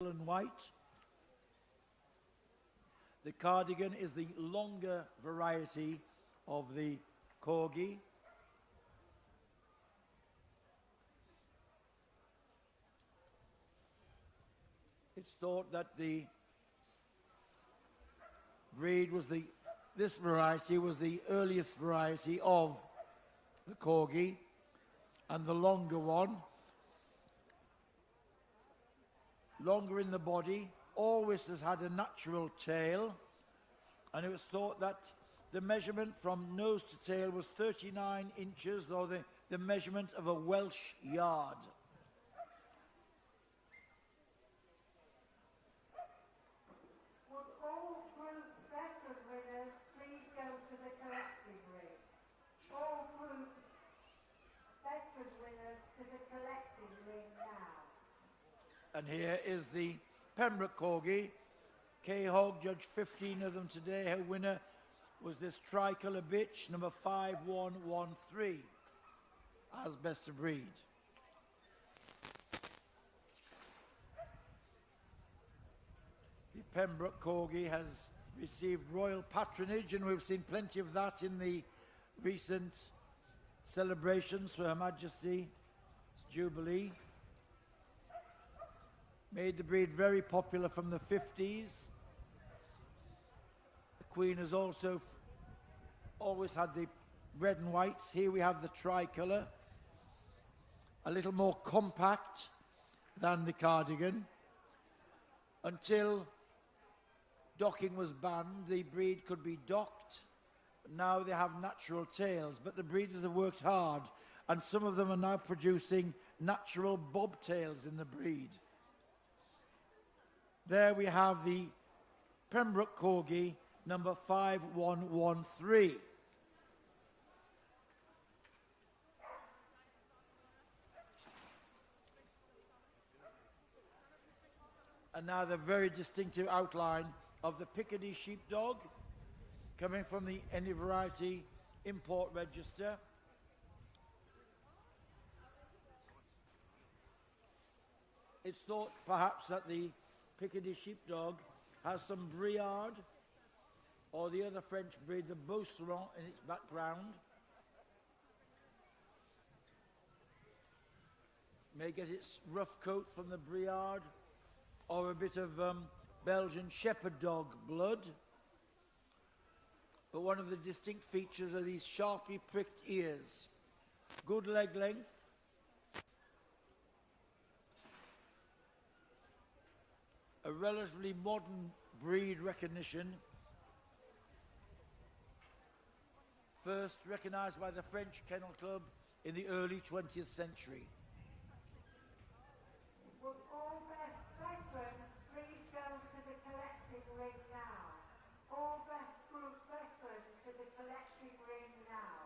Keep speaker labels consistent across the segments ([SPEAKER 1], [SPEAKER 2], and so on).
[SPEAKER 1] and white. The cardigan is the longer variety of the Corgi. It's thought that the breed was this variety was the earliest variety of the Corgi, and the longer one, longer in the body, always has had a natural tail, and it was thought that the measurement from nose to tail was 39 inches, or the measurement of a Welsh yard.
[SPEAKER 2] Would all group record winners please go to the collecting ring? All group record winners to the collecting ring now.
[SPEAKER 1] And here is the Pembroke Corgi. K-Hog judged 15 of them today. Her winner was this tricolour bitch, number 5113, as best of breed. The Pembroke Corgi has received royal patronage, and we've seen plenty of that in the recent celebrations for Her Majesty's Jubilee. Made the breed very popular from the 50s. The Queen has also always had the red and whites. Here we have the tricolour, a little more compact than the cardigan. Until docking was banned, the breed could be docked. Now they have natural tails, but the breeders have worked hard, and some of them are now producing natural bobtails in the breed. There we have the Pembroke Corgi, number 5113. And now the very distinctive outline of the Piccadilly Sheepdog, coming from the Any Variety import register. It's thought perhaps that the Piccadilly Sheepdog has some Briard or the other French breed, the Beauceron, in its background. May get its rough coat from the Briard, or a bit of Belgian Shepherd Dog blood. But one of the distinct features are these sharply pricked ears, good leg length, a relatively modern breed recognition, first recognised by the French Kennel Club in the early 20th century.
[SPEAKER 2] Would all best veterans please go to the collecting ring now? All best group veterans to the collecting ring now.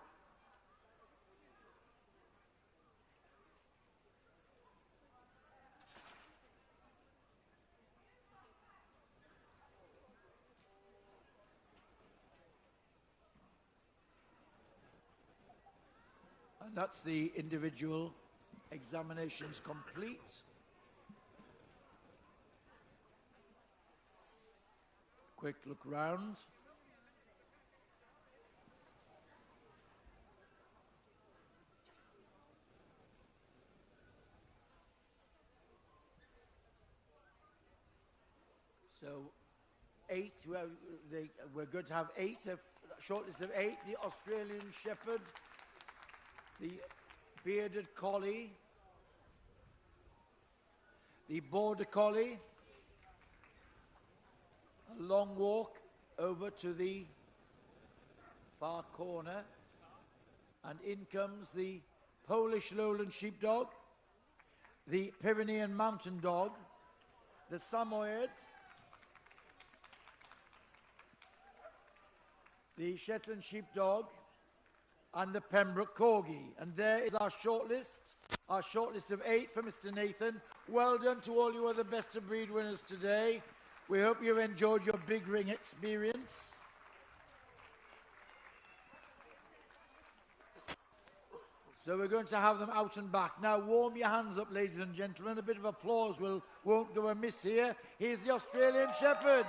[SPEAKER 1] And that's the individual examinations complete. Quick look round. So 8, we're going to have 8, a shortlist of 8, the Australian Shepherd, the bearded Collie, the Border Collie, a long walk over to the far corner, and in comes the Polish Lowland Sheepdog, the Pyrenean Mountain Dog, the Samoyed, the Shetland Sheepdog, and the Pembroke Corgi. And there is our shortlist of 8 for Mr. Nathan. Well done to all you other best of breed winners today. We hope you've enjoyed your big ring experience. So we're going to have them out and back. Now warm your hands up, ladies and gentlemen. A bit of applause won't go amiss here. Here's the Australian Shepherd.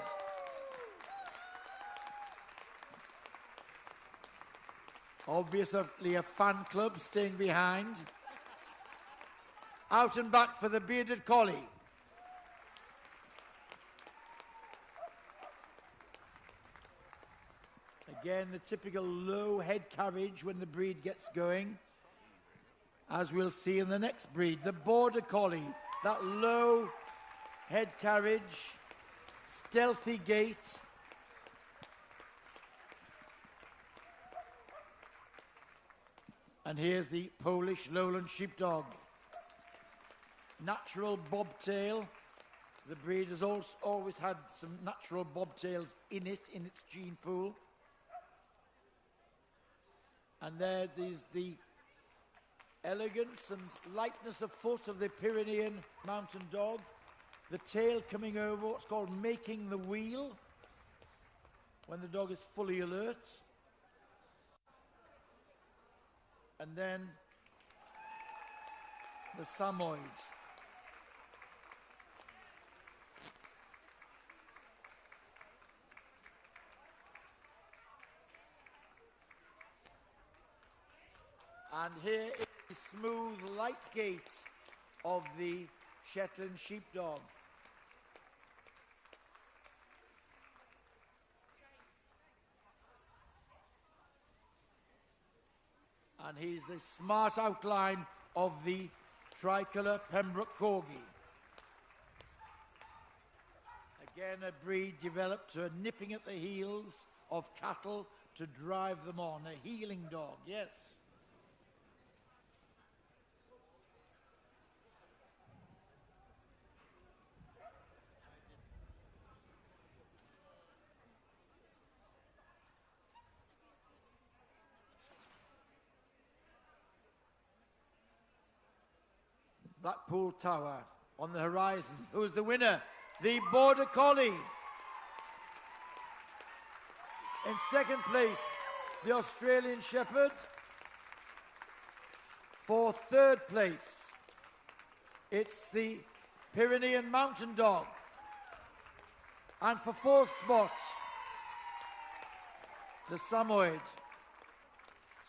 [SPEAKER 1] Obviously a fan club staying behind. Out and back for the bearded Collie. Again, the typical low head carriage when the breed gets going, as we'll see in the next breed, the Border Collie. That low head carriage, stealthy gait. And here's the Polish Lowland Sheepdog. Natural bobtail. The breed has always had some natural bobtails in its gene pool. And there is the elegance and lightness of foot of the Pyrenean Mountain Dog. The tail coming over, what's called making the wheel, when the dog is fully alert. And then the Samoyed. And here is the smooth, light gait of the Shetland Sheepdog. And here's the smart outline of the tricolour Pembroke Corgi. Again, a breed developed to nipping at the heels of cattle to drive them on. A healing dog, yes. Blackpool Tower on the horizon. Who's the winner? The Border Collie. In second place, the Australian Shepherd. For third place, it's the Pyrenean Mountain Dog. And for fourth spot, the Samoyed.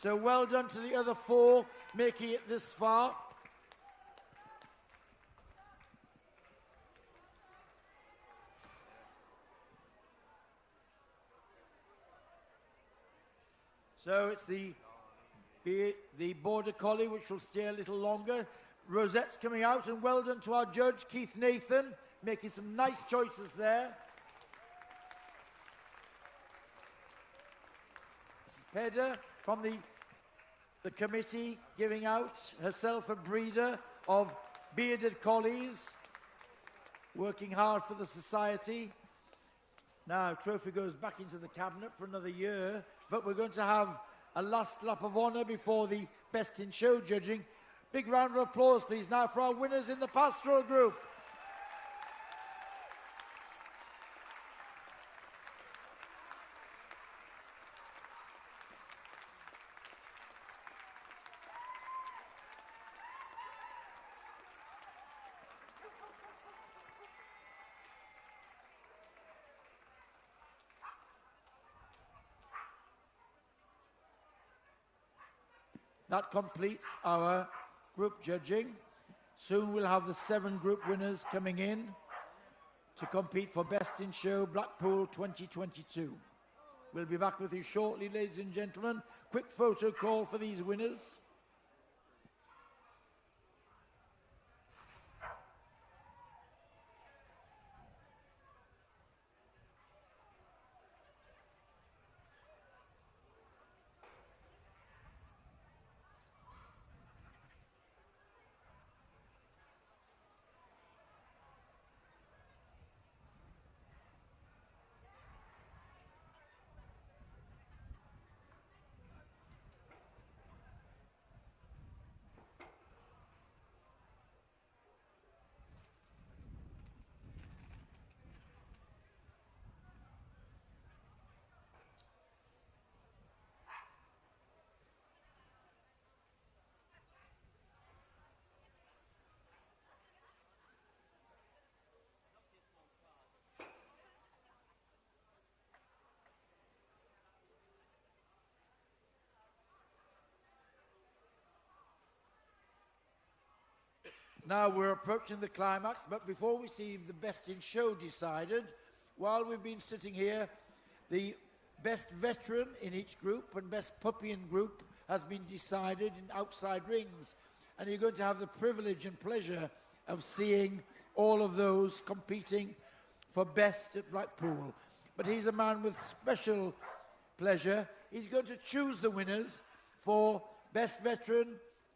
[SPEAKER 1] So well done to the other four making it this far. So it's the Border Collie, which will stay a little longer. Rosette's coming out, and well done to our judge, Keith Nathan, making some nice choices there. Peda from the committee giving out herself a breeder of bearded collies, working hard for the society. Now, trophy goes back into the cabinet for another year, but we're going to have a last lap of honour before the Best in Show judging. Big round of applause, please, now for our winners in the pastoral group. That completes our group judging. Soon we'll have the 7 group winners coming in to compete for Best in Show Blackpool 2022. We'll be back with you shortly, ladies and gentlemen. Quick photo call for these winners. Now we're approaching the climax, but before we see the best in show decided, while we've been sitting here, the best veteran in each group and best puppy in group has been decided in outside rings. And you're going to have the privilege and pleasure of seeing all of those competing for best at Blackpool. But he's a man with special pleasure. He's going to choose the winners for best veteran,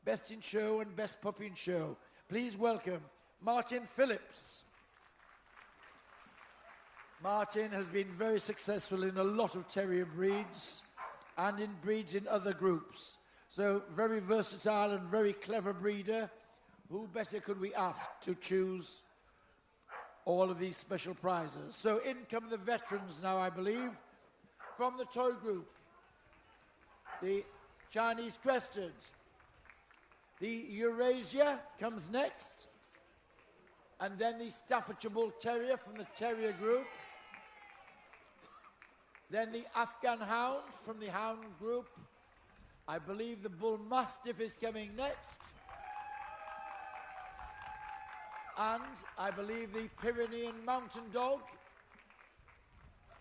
[SPEAKER 1] best in show and best puppy in show. Please welcome Martin Phillips. Martin has been very successful in a lot of terrier breeds and in breeds in other groups. So very versatile and very clever breeder. Who better could we ask to choose all of these special prizes? So in come the veterans now, I believe, from the toy group. The Chinese Crested. The Eurasia comes next. And then the Staffordshire Bull Terrier from the Terrier Group. Then the Afghan Hound from the Hound Group. I believe the Bull Mastiff is coming next. And I believe the Pyrenean Mountain Dog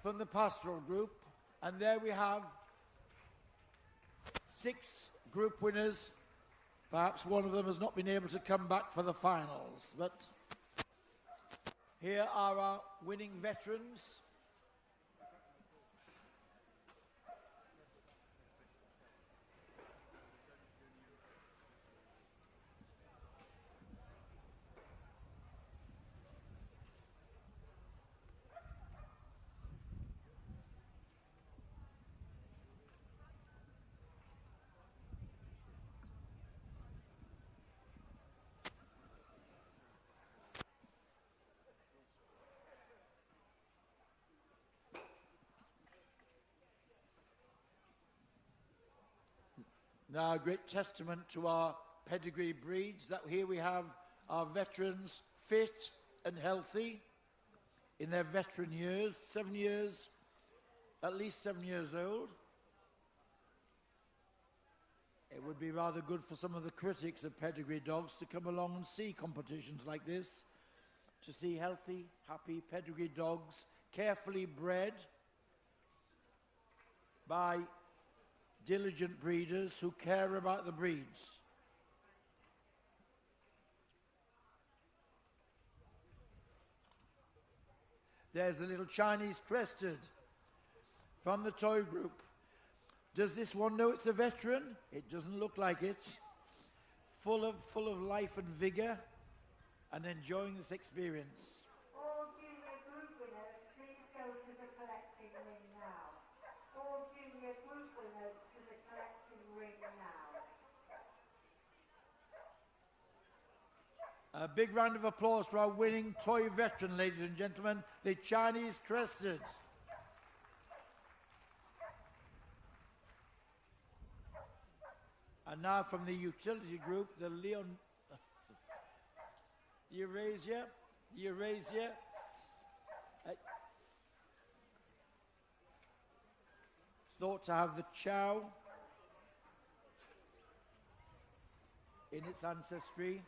[SPEAKER 1] from the Pastoral Group. And there we have 6 group winners. Perhaps one of them has not been able to come back for the finals, but here are our winning veterans. Now, a great testament to our pedigree breeds that here we have our veterans fit and healthy in their veteran years, 7 years, at least 7 years old. It would be rather good for some of the critics of pedigree dogs to come along and see competitions like this, to see healthy, happy pedigree dogs, carefully bred by diligent breeders who care about the breeds. There's the little Chinese Crested from the toy group. Does this one know it's a veteran? It doesn't look like it. Full of life and vigor and enjoying this experience.
[SPEAKER 2] All junior group winners, please go to the collecting ring now. All junior group winners to the collecting ring now.
[SPEAKER 1] A big round of applause for our winning toy veteran, ladies and gentlemen, the Chinese Crested. And now from the utility group, the Eurasia. Thought to have the Chow in its ancestry.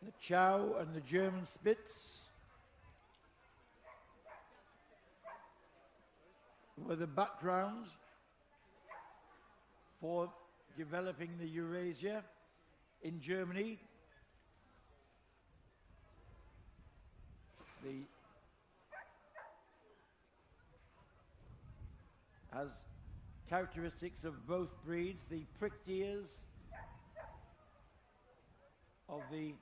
[SPEAKER 1] The Chow and the German Spitz were the background for developing the Eurasia in Germany. Has characteristics of both breeds, the pricked ears of the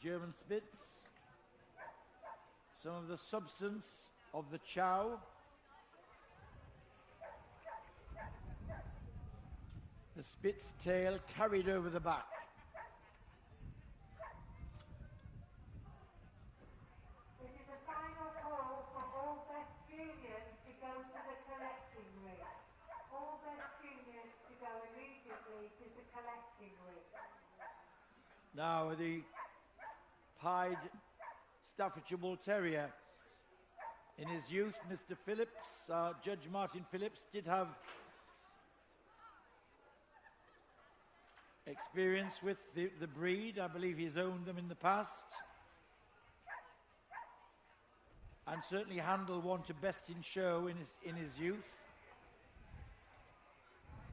[SPEAKER 1] German Spitz, some of the substance of the Chow, the Spitz tail carried over the back.
[SPEAKER 2] This is a final call for all best juniors to go to the collecting ring. All best
[SPEAKER 1] Now the pied Staffordshire Bull Terrier. In his youth, Mr. Phillips, Judge Martin Phillips, did have experience with the breed. I believe he's owned them in the past. And certainly handled one to best in show in his youth.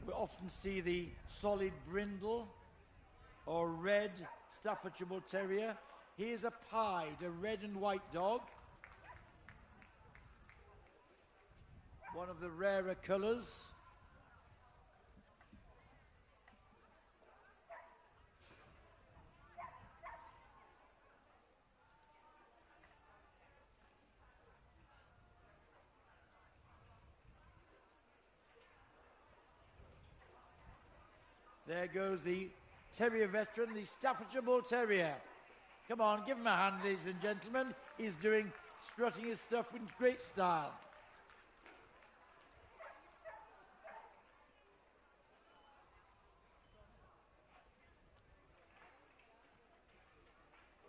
[SPEAKER 1] We often see the solid brindle or red Staffordshire Bull Terrier. Here's a pied, a red and white dog. One of the rarer colours. There goes the terrier veteran, the Staffordshire Bull Terrier. Come on, give him a hand, ladies and gentlemen. He's strutting his stuff with great style.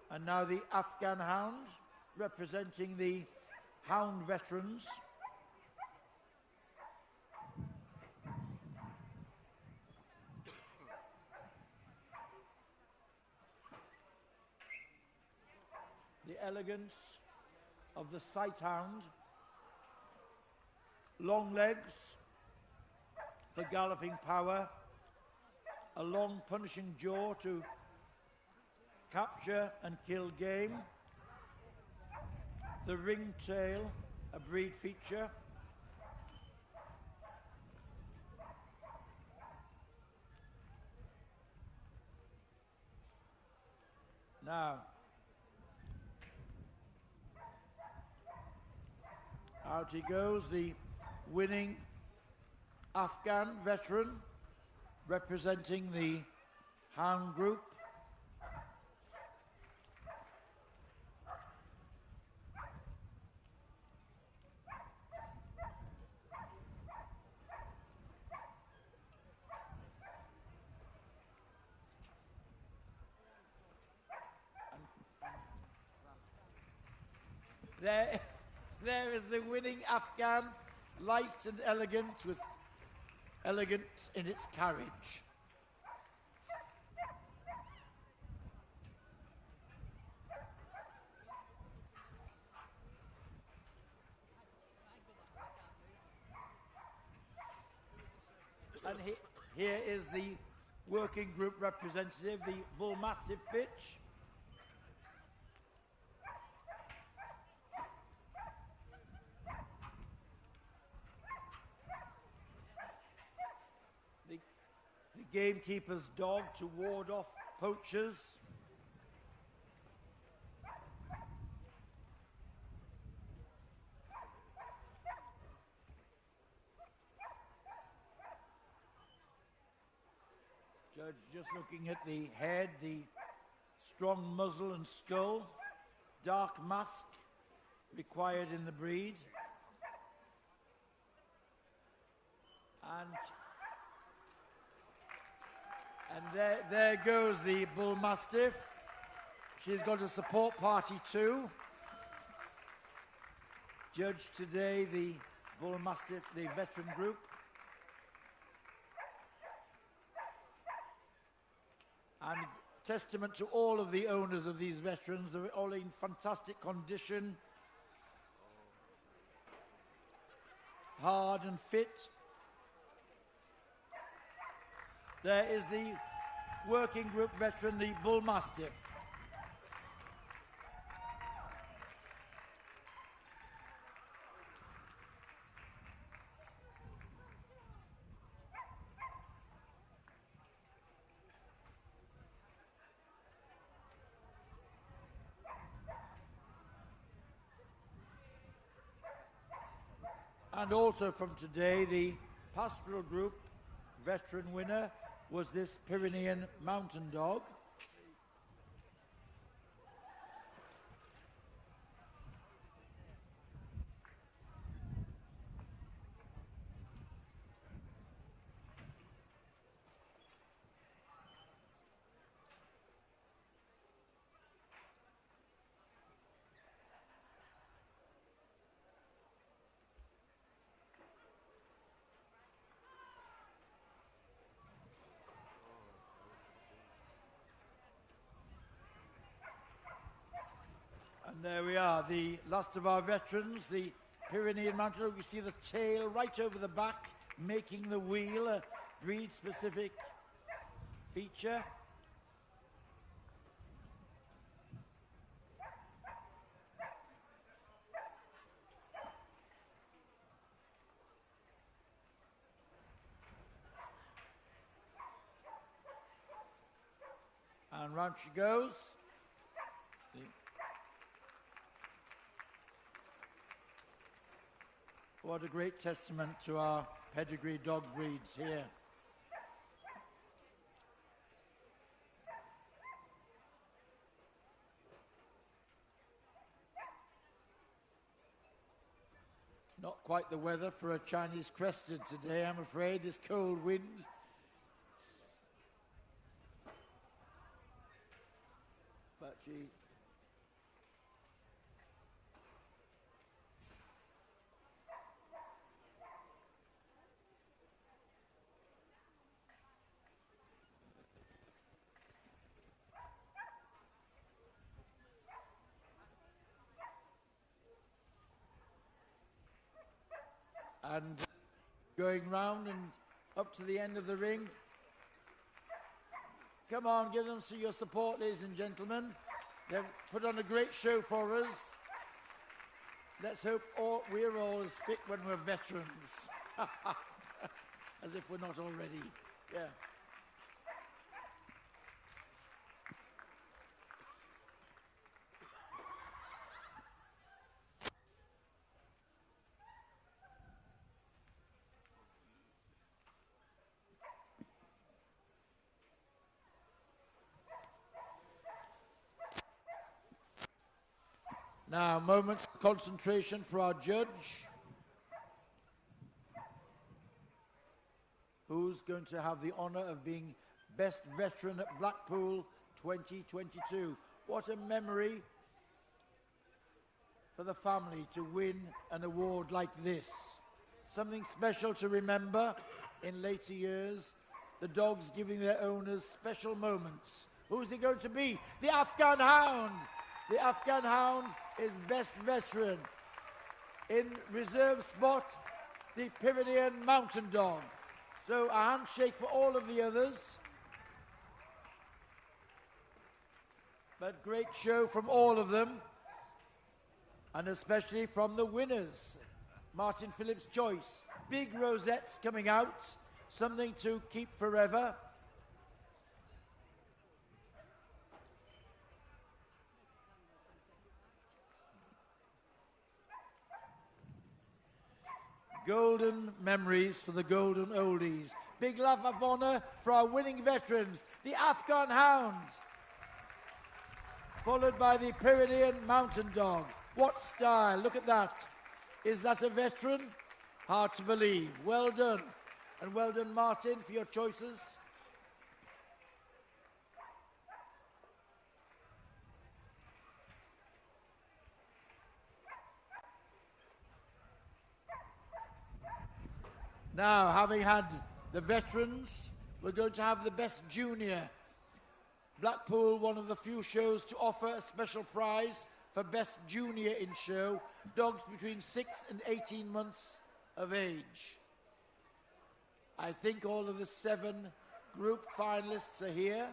[SPEAKER 1] And now the Afghan Hound, representing the Hound veterans. The elegance of the Sight Hound. Long legs for galloping power. A long punishing jaw to capture and kill game. The ringtail, a breed feature. Now, out he goes, the winning Afghan veteran, representing the Hound Group. There is the winning Afghan, light and elegant, with elegance in its carriage. And here is the working group representative, the Bull Mastiff bitch. The gamekeeper's dog to ward off poachers. Judge just looking at the head, the strong muzzle and skull, dark mask required in the breed. And there goes the Bull Mastiff. She's got a support party too. Judge today the Bull Mastiff, the veteran group. And testament to all of the owners of these veterans. They're all in fantastic condition. Hard and fit. There is the working group veteran, the Bull Mastiff. And also from today, the pastoral group veteran winner was this Pyrenean mountain dog. There we are, the last of our veterans, the Pyrenean Mountain Dog. You see the tail right over the back, making the wheel a breed-specific feature. And round she goes. What a great testament to our pedigree dog breeds here. Not quite the weather for a Chinese crested today, I'm afraid, this cold wind. But she... and going round and up to the end of the ring. Come on, give them your support, ladies and gentlemen. They've put on a great show for us. Let's hope we're all as fit when we're veterans. As if we're not already. Yeah. Now, moments of concentration for our judge. Who's going to have the honour of being Best Veteran at Blackpool 2022. What a memory for the family to win an award like this. Something special to remember in later years. The dogs giving their owners special moments. Who's it going to be? The Afghan Hound! The Afghan Hound is Best Veteran. In reserve spot, the Pyrenean Mountain Dog. So a handshake for all of the others. But great show from all of them. And especially from the winners. Martin Phillips' choice. Big rosettes coming out. Something to keep forever. Golden memories for the golden oldies. Big love of honour for our winning veterans, the Afghan Hound, followed by the Pyrenean Mountain Dog. What style, look at that. Is that a veteran? Hard to believe. Well done. And well done, Martin, for your choices. Now, having had the veterans, we're going to have the Best Junior. Blackpool, one of the few shows to offer a special prize for Best Junior in show, dogs between 6 and 18 months of age. I think all of the 7 group finalists are here.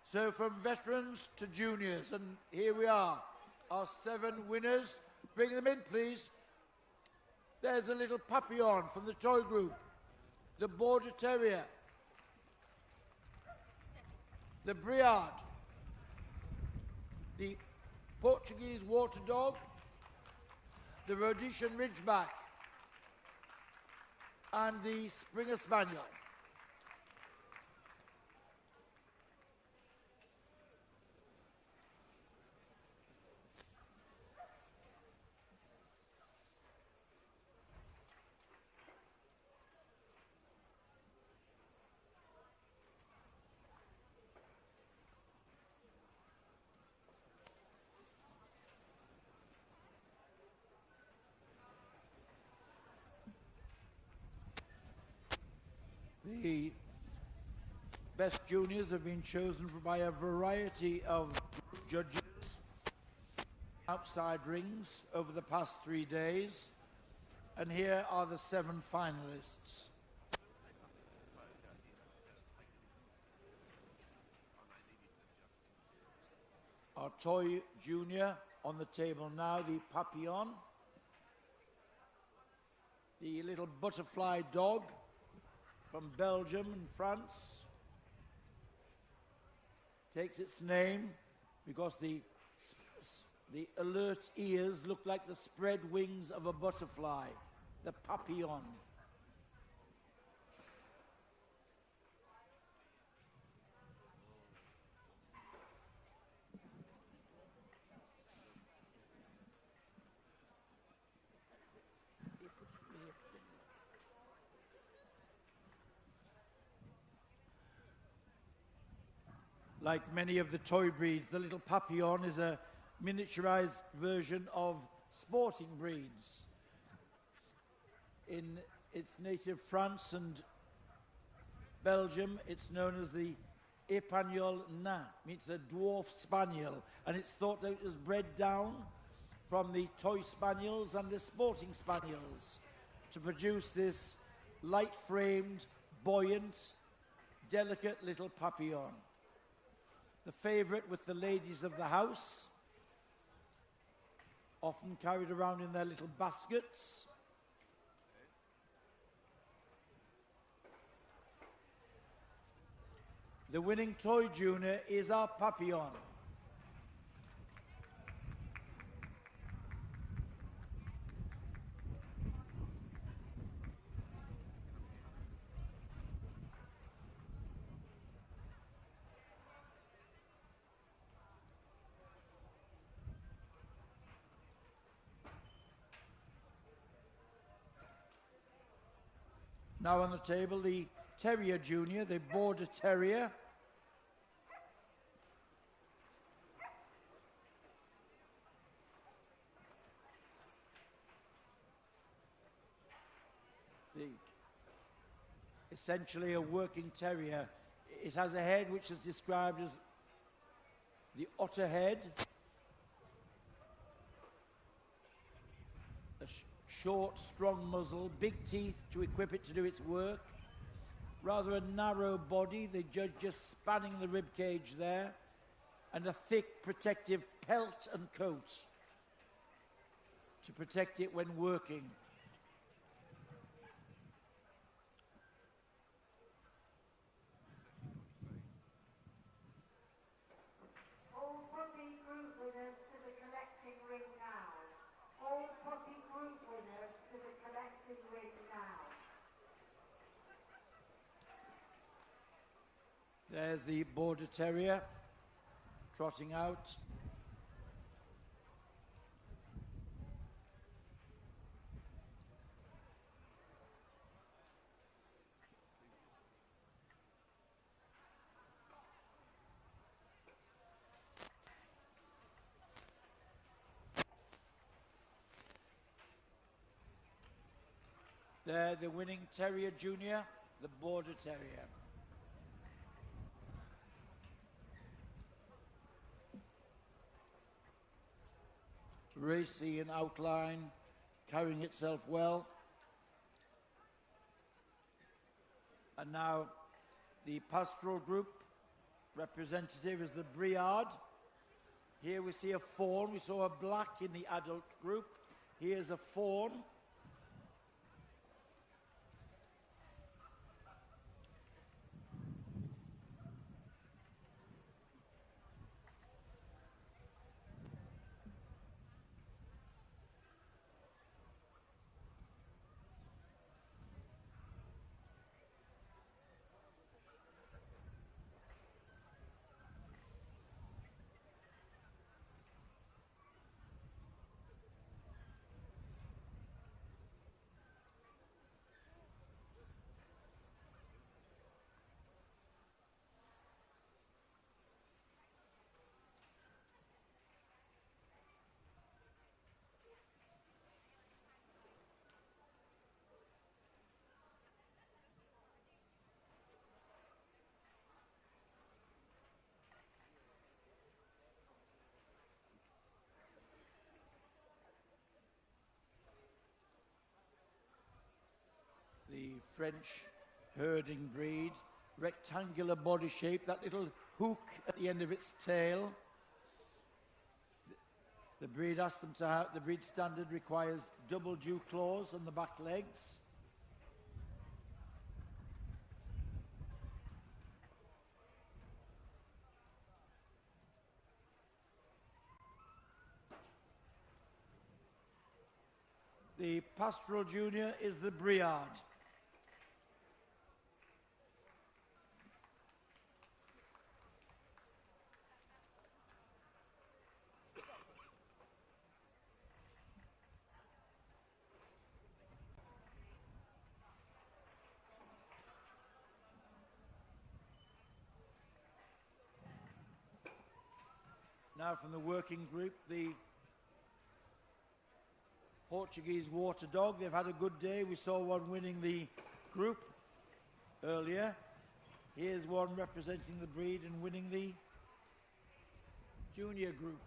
[SPEAKER 1] So from veterans to juniors, and here we are, our 7 winners. Bring them in, please. There's a little Papillon from the toy group, the Border Terrier, the Briard, the Portuguese Water Dog, the Rhodesian Ridgeback, and the Springer Spaniel. The best juniors have been chosen by a variety of judges outside rings over the past 3 days, and here are the 7 finalists. Our toy junior on the table now, the Papillon, the little butterfly dog from Belgium and France. Takes its name because the alert ears look like the spread wings of a butterfly, the Papillon. Like many of the toy breeds, the little Papillon is a miniaturized version of sporting breeds. In its native France and Belgium, it's known as the Espagnol nain, means a dwarf spaniel, and it's thought that it was bred down from the toy spaniels and the sporting spaniels to produce this light-framed, buoyant, delicate little Papillon. The favorite with the ladies of the house, often carried around in their little baskets. The winning toy junior is our Papillon. Now on the table, the Terrier Junior, the Border Terrier. Essentially a working terrier. It has a head which is described as the otter head, a short, strong muzzle, big teeth to equip it to do its work, rather a narrow body, the judge just spanning the rib cage there, and a thick protective pelt and coat to protect it when working.
[SPEAKER 2] All Puppy Group winners to the collecting ring now. All Puppy Group winners to the collecting ring now.
[SPEAKER 1] There's the Border Terrier trotting out. There, the winning Terrier Junior, the Border Terrier. Racy in outline, carrying itself well. And now the Pastoral Group, representative is the Briard. Here we see a fawn. We saw a black in the adult group. Here's a fawn. The French herding breed, rectangular body shape, that little hook at the end of its tail. The breed asked them to have, the breed standard requires double dew claws on the back legs. The Pastoral Junior is the Briard. Now from the working group, the Portuguese Water Dog. They've had a good day. We saw one winning the group earlier. Here's one representing the breed and winning the junior group.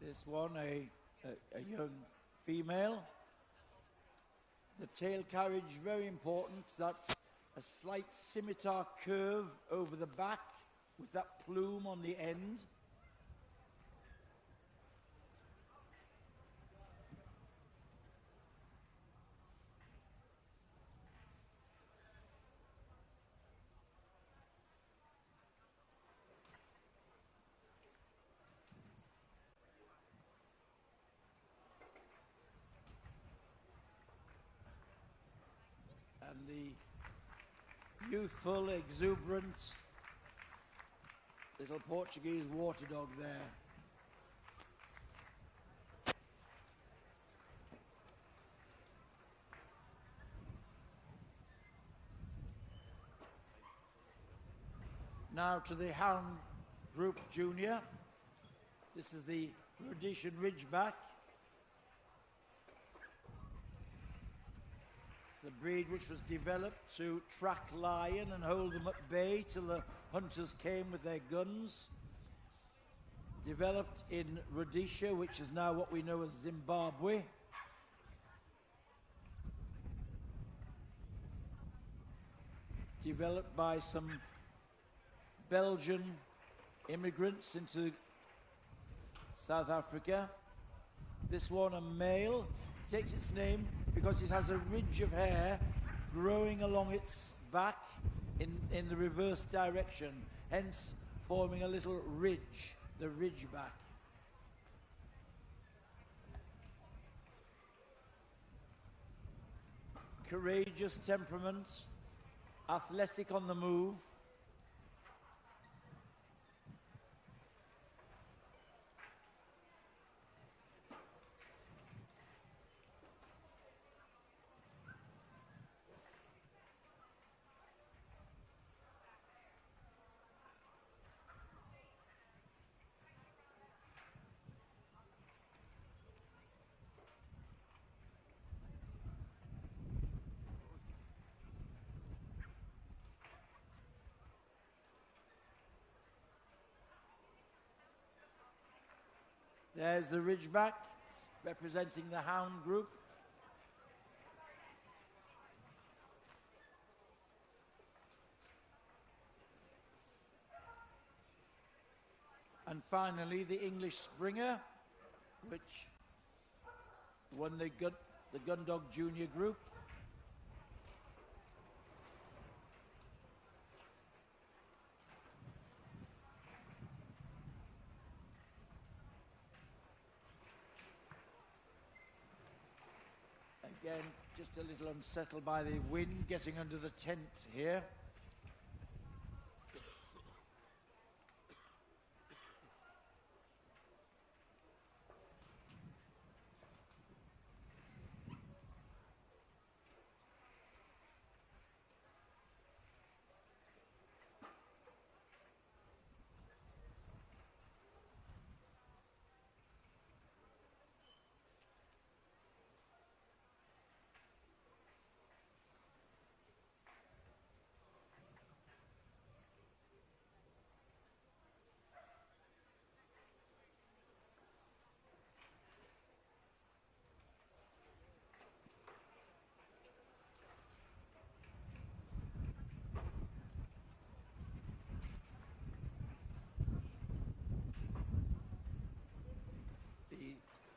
[SPEAKER 1] This one, a young female. The tail carriage, very important. That a slight scimitar curve over the back with that plume on the end. And the youthful, exuberant little Portuguese Water Dog there. Now to the Hound Group Junior. This is the Rhodesian Ridgeback. It's a breed which was developed to track lion and hold them at bay till the hunters came with their guns. Developed in Rhodesia, which is now what we know as Zimbabwe. Developed by some Belgian immigrants into South Africa. This one, a male, takes its name because it has a ridge of hair growing along its back in the reverse direction, hence forming a little ridge, the ridgeback. Courageous temperament, athletic on the move. There's the Ridgeback, representing the Hound group. And finally, the English Springer, which won the Gundog Junior Group. Again, just a little unsettled by the wind getting under the tent here.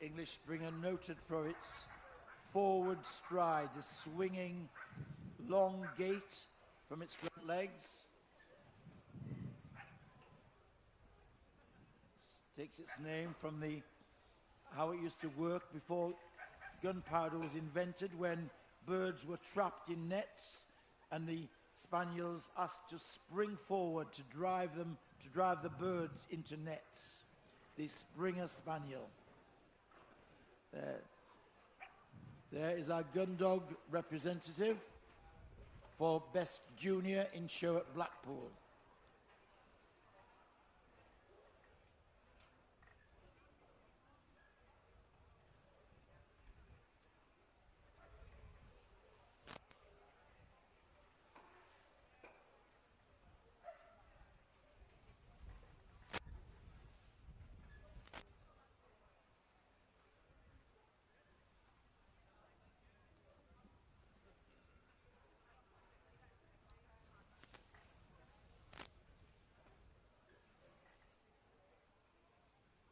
[SPEAKER 1] English Springer noted for its forward stride, the swinging long gait from its front legs. Takes its name from how it used to work before gunpowder was invented, when birds were trapped in nets and the spaniels asked to spring forward to drive the birds into nets. The Springer Spaniel. There is our Gundog representative for Best Junior in show at Blackpool.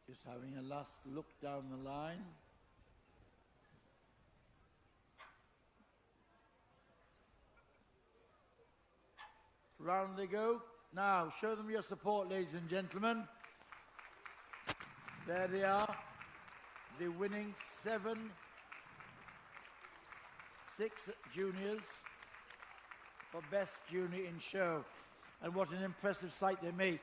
[SPEAKER 1] Just having a last look down the line. Round they go. Now, show them your support, ladies and gentlemen. There they are. The winning 6 juniors for Best Junior in show. And what an impressive sight they make.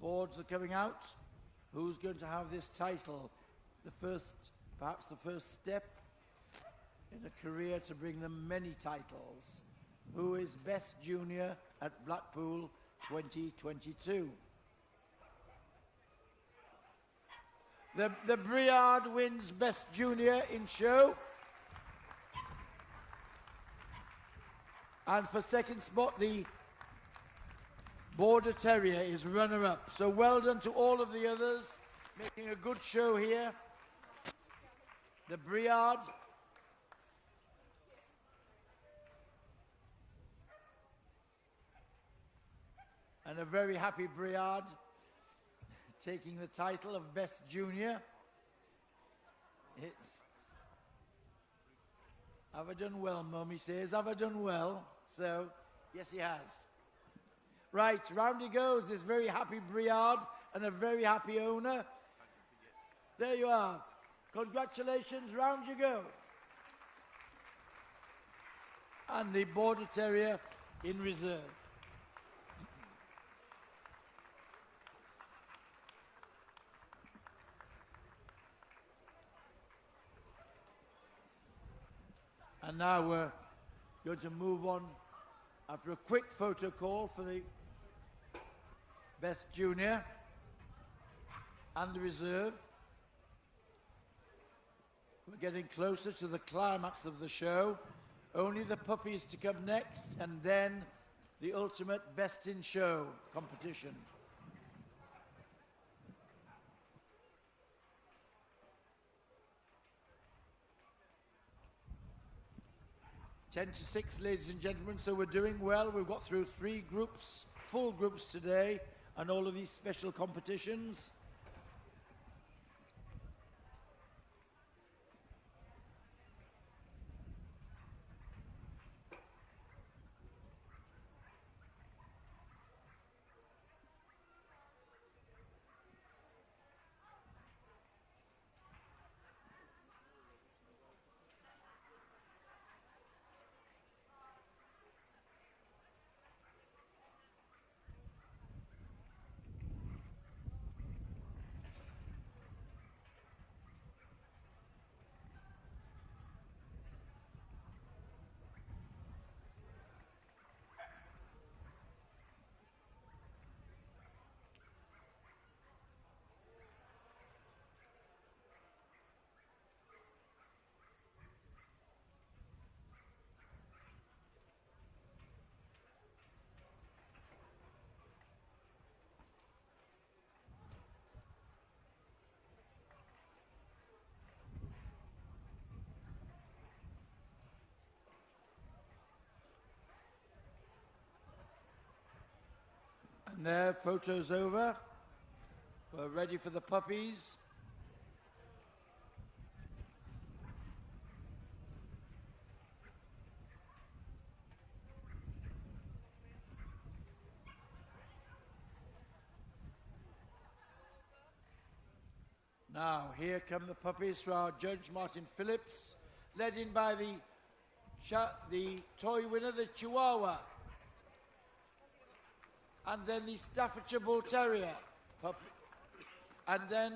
[SPEAKER 1] Boards are coming out. Who's going to have this title? Perhaps the first step in a career to bring them many titles. Who is Best Junior at Blackpool 2022? The Briard wins Best Junior in show. And for second spot, the Border Terrier is runner-up. So well done to all of the others, making a good show here. The Briard. And a very happy Briard taking the title of Best Junior. Have I done well, Mum? He says, have I done well? So, yes, he has. Right, round he goes, this very happy Briard and a very happy owner. There you are. Congratulations, round you go. And the Border Terrier in reserve. And now we're going to move on after a quick photo call for the best junior and the reserve. We're getting closer to the climax of the show. Only the puppies to come next, and then the ultimate best in show competition. Ten to 6, ladies and gentlemen, so we're doing well. We've got through 3 groups, full groups today, and all of these special competitions. And there, photos over. We're ready for the puppies. Now, here come the puppies for our judge, Martin Phillips, led in by the toy winner, the Chihuahua. And then the Staffordshire Bull Terrier puppy. And then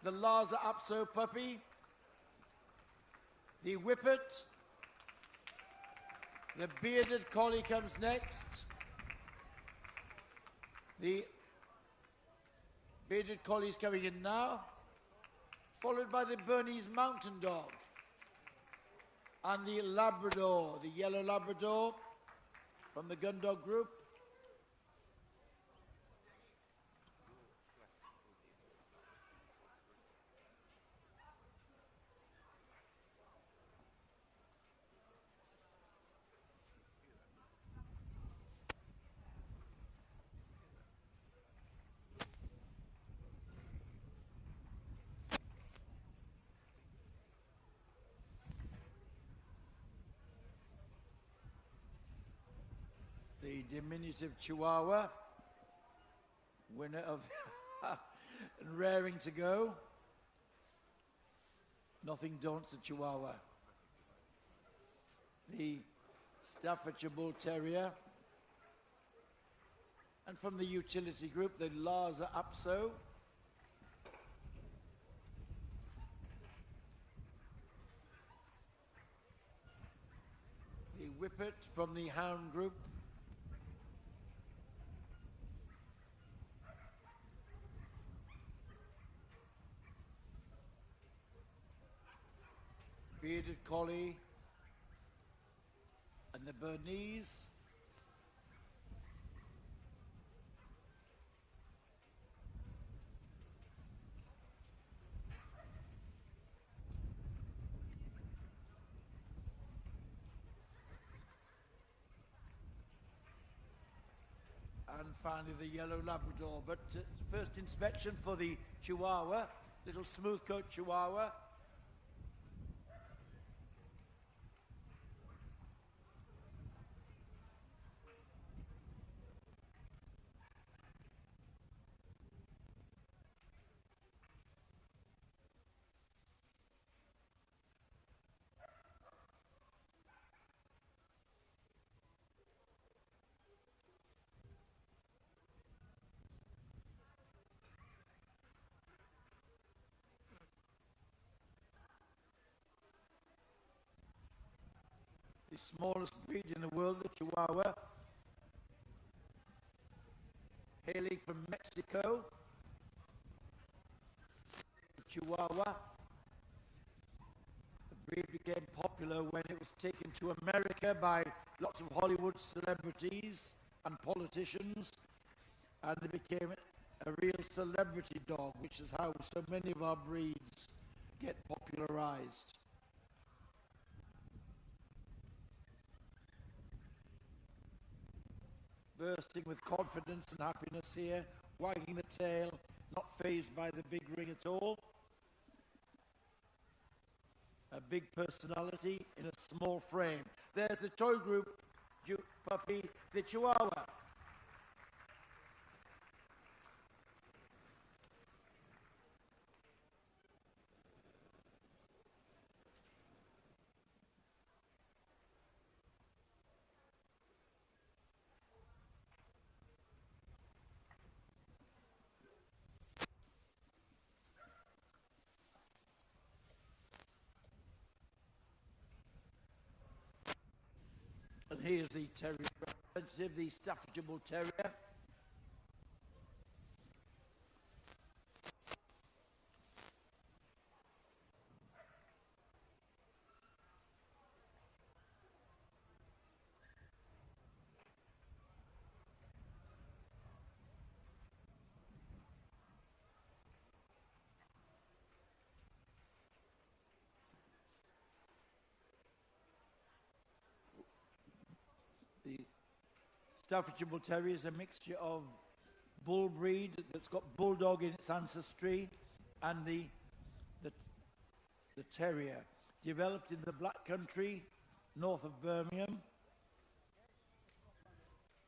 [SPEAKER 1] the Lhasa Apso puppy. The Whippet. The bearded Collie comes next. The bearded Collie's coming in now. Followed by the Bernese Mountain Dog. And the Labrador, the yellow Labrador from the Gundog Group. The diminutive Chihuahua, winner of and raring to go. Nothing daunts a Chihuahua. The Staffordshire Bull Terrier. And from the utility group, the Lhasa Apso. The Whippet from the Hound group. Bearded Collie and the Bernese. And finally the yellow Labrador. But first inspection for the Chihuahua, little smooth coat Chihuahua. the smallest breed in the world, the Chihuahua, hailing from Mexico. The Chihuahua. The breed became popular when it was taken to America by lots of Hollywood celebrities and politicians, and it became a real celebrity dog, which is how so many of our breeds get popularized. Bursting with confidence and happiness here, wagging the tail, not fazed by the big ring at all. A big personality in a small frame. There's the toy group puppy, the Chihuahua. And here's the terrier representative, the Staffordshire Bull Terrier. The Staffordshire Bull Terrier is a mixture of bull breed that's got Bulldog in its ancestry and the terrier, developed in the Black Country north of Birmingham.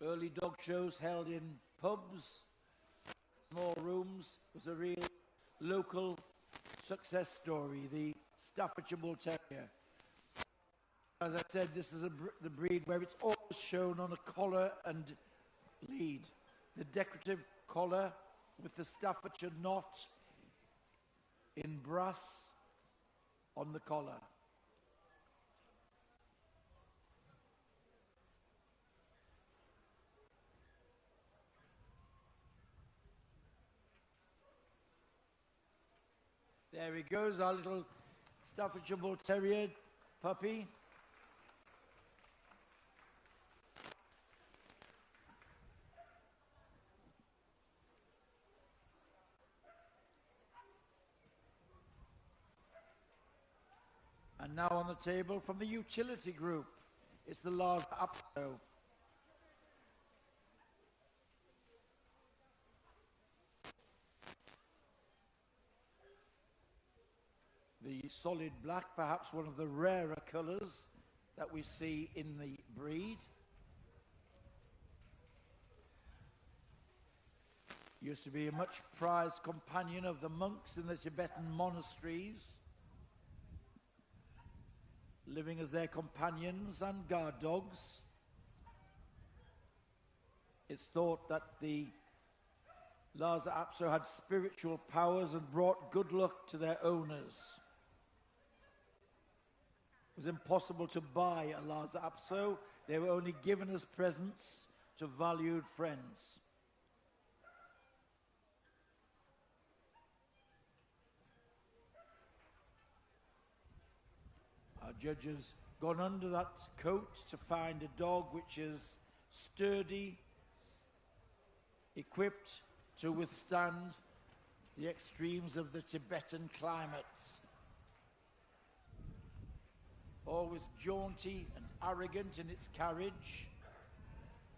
[SPEAKER 1] Early dog shows held in pubs, small rooms, was a real local success story, the Staffordshire Bull Terrier. As I said, this is the breed where it's always shown on a collar and lead. The decorative collar with the Staffordshire knot in brass on the collar. There he goes, our little Staffordshire Bull Terrier puppy. And now on the table from the Utility Group, it's the Lhasa Apso. The solid black, perhaps one of the rarer colours that we see in the breed. Used to be a much prized companion of the monks in the Tibetan monasteries, living as their companions and guard dogs. It's thought that the Lhasa Apso had spiritual powers and brought good luck to their owners. It was impossible to buy a Lhasa Apso. They were only given as presents to valued friends. Our judge has gone under that coat to find a dog which is sturdy, equipped to withstand the extremes of the Tibetan climates. Always jaunty and arrogant in its carriage.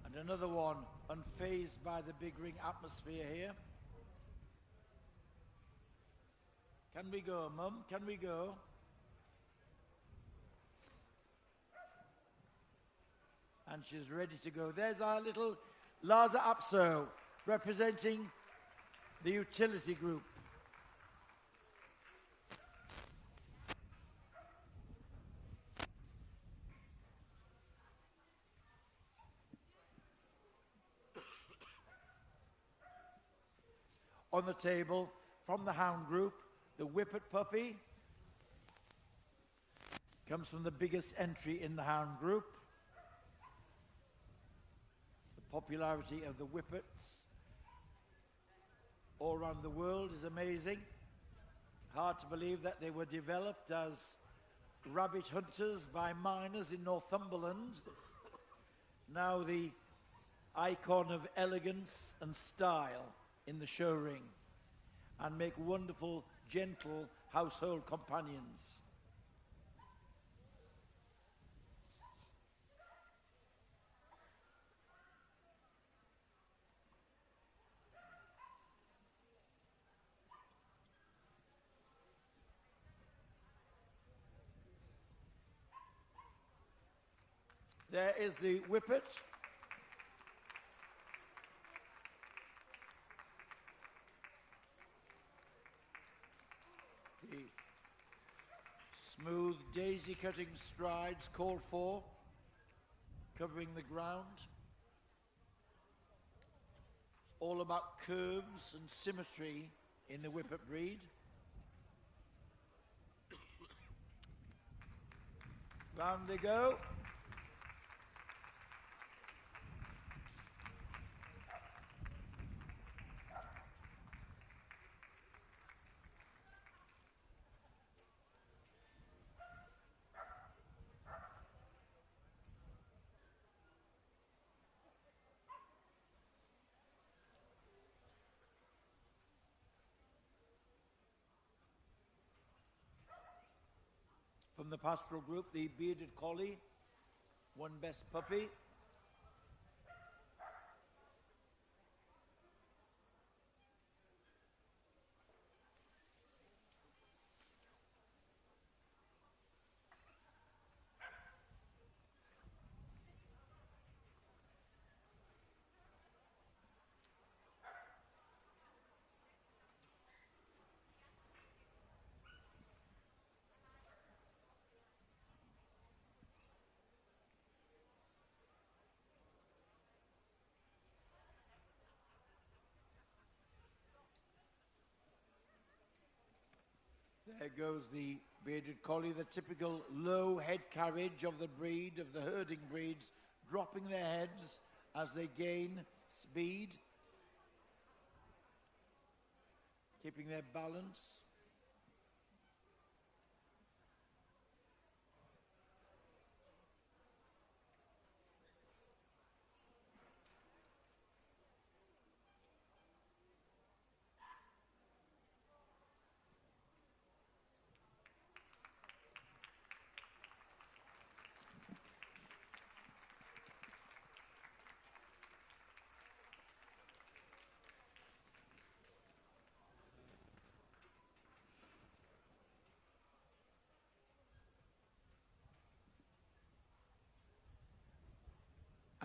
[SPEAKER 1] And another one unfazed by the big ring atmosphere here. Can we go, Mum? Can we go? And she's ready to go. There's our little Lhasa Apso representing the Utility Group. On the table from the Hound Group, the Whippet puppy. Comes from the biggest entry in the Hound group. The popularity of the Whippets all around the world is amazing. Hard to believe that they were developed as rabbit hunters by miners in Northumberland. Now the icon of elegance and style in the show ring, and make wonderful, gentle household companions. There is the Whippet. The smooth daisy-cutting strides called for, covering the ground. It's all about curves and symmetry in the Whippet breed. Round they go. From the pastoral group, the bearded Collie, won best puppy. There goes the bearded Collie, the typical low head carriage of the breed, of the herding breeds, dropping their heads as they gain speed, keeping their balance.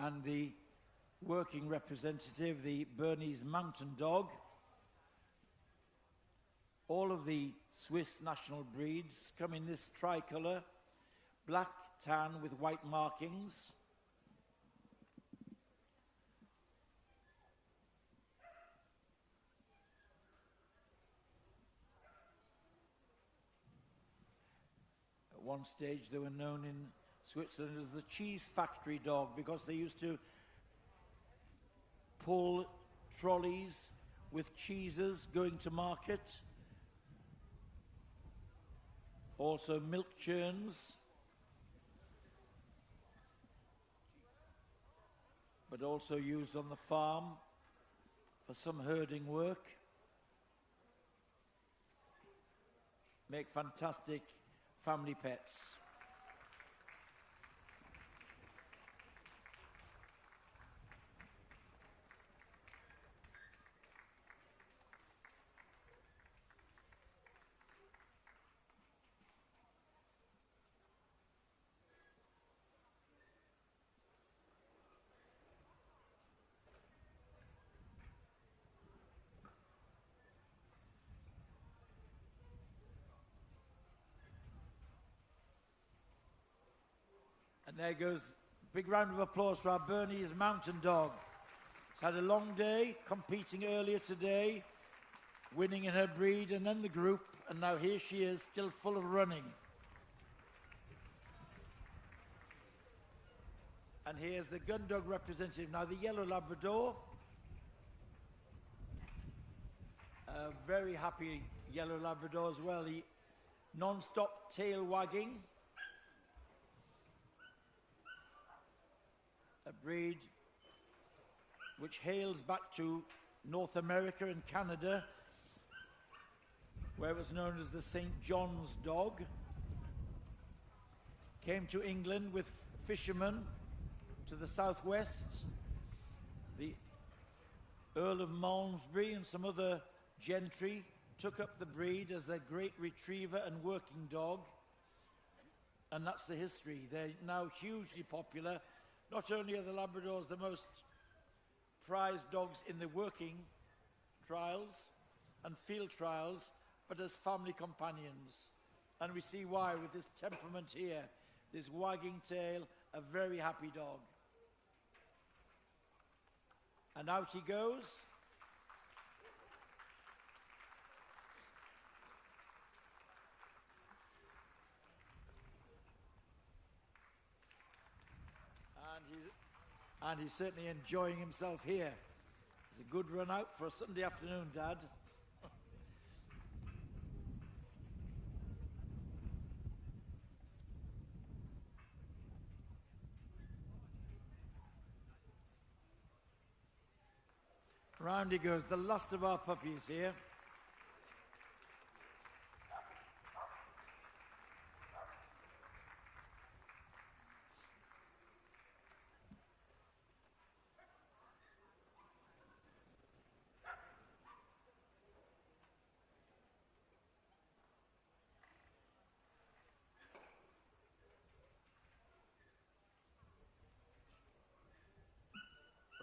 [SPEAKER 1] And the working representative, the Bernese Mountain Dog. All of the Swiss national breeds come in this tricolour, black tan with white markings. At one stage they were known in Switzerland as the cheese factory dog because they used to pull trolleys with cheeses going to market. Also milk churns, but also used on the farm for some herding work. Make fantastic family pets. And there goes a big round of applause for our Bernese Mountain Dog. She's had a long day, competing earlier today, winning in her breed and then the group, and now here she is, still full of running. And here's the Gundog representative. Now the yellow Labrador, a very happy yellow Labrador as well. He non-stop tail wagging. A breed which hails back to North America and Canada, where it was known as the St. John's dog. Came to England with fishermen to the southwest. The Earl of Malmesbury and some other gentry took up the breed as their great retriever and working dog. And that's the history. They're now hugely popular. Not only are the Labradors the most prized dogs in the working trials and field trials, but as family companions. And we see why with this temperament here, this wagging tail, a very happy dog. And out he goes. And he's certainly enjoying himself here. It's a good run out for a Sunday afternoon, Dad. Round he goes, the last of our puppies here.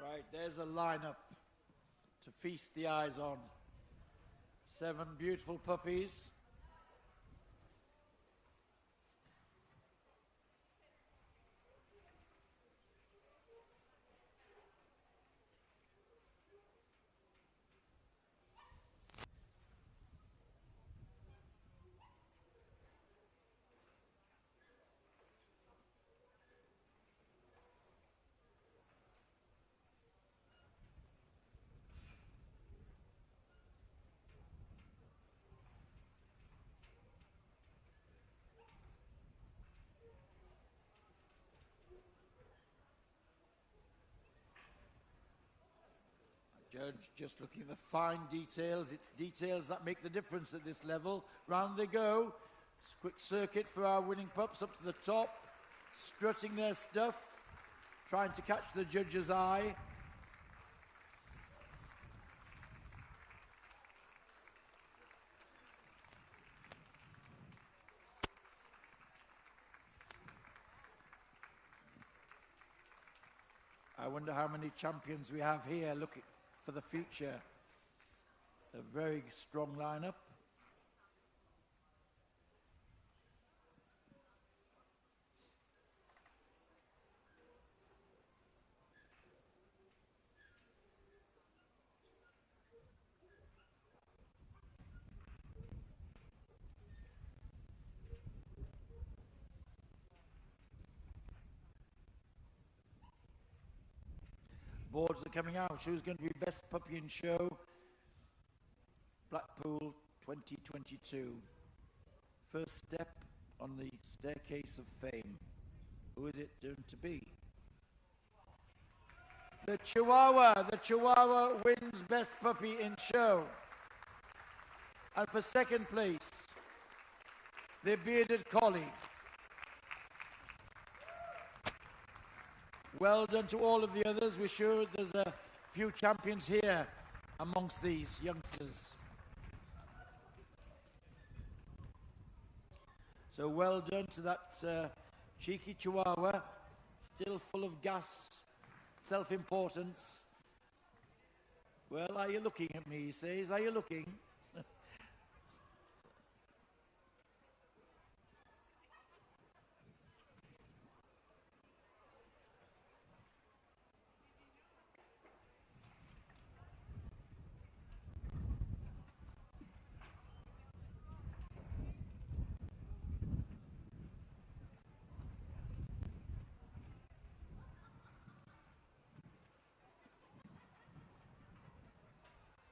[SPEAKER 1] Right, there's a lineup to feast the eyes on. 7 beautiful puppies. Judge just looking at the fine details. It's details that make the difference at this level. Round they go. Quick circuit for our winning pups up to the top. Strutting their stuff. Trying to catch the judge's eye. I wonder how many champions we have here looking for the future. A very strong lineup. Boards are coming out. Who's going to be best puppy in show? Blackpool 2022. First step on the staircase of fame. Who is it going to be? The Chihuahua. The Chihuahua wins best puppy in show. And for second place, the bearded Collie. Well done to all of the others. We're sure there's a few champions here amongst these youngsters. So well done to that cheeky Chihuahua, still full of gas, self-importance. Well, are you looking at me, he says. Are you looking?